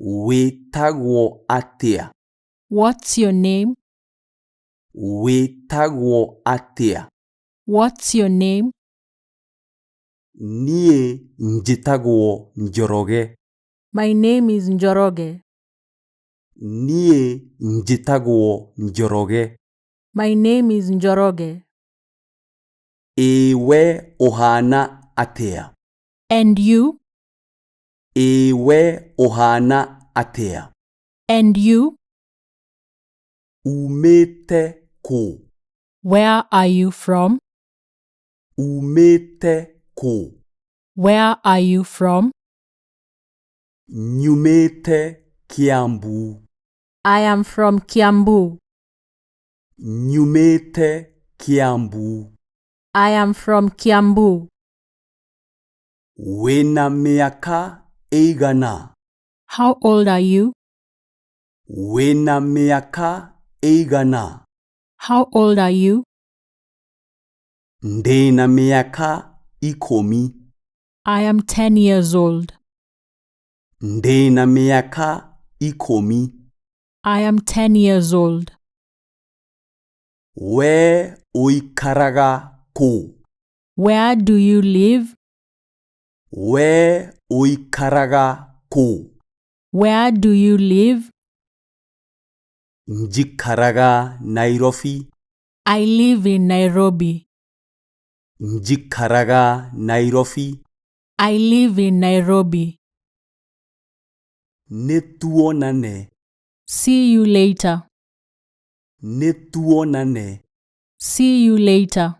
Wĩtagwo atĩa? What's your name? Wĩtagwo atĩa? What's your name? Niĩ njĩtagwo Njoroge. My name is Njoroge. Niĩ njĩtagwo Njoroge. My name is Njoroge. We ũhana atĩa? And you? We ũhana atĩa? And you? Umĩte kũ? Where are you from? Umĩte kũ? Where are you from? Nyumĩte Kiambu. I am from Kiambu. Nyumĩte Kiambu. I am from Kiambu. Wĩna mĩaka ĩigana? How old are you? Wĩna mĩaka ĩigana? How old are you? Ndĩna mĩaka 10. I am 10 years old. Ndĩna mĩaka 10. I am 10 years old. We ũikaraga kũ? Where do you live? We ũikaraga kũ? Where do you live? Njikaraga Nairobi. I live in Nairobi. Njikaraga Nairobi. I live in Nairobi. Nĩtuonane. See you later. Nĩtuonane. See you later.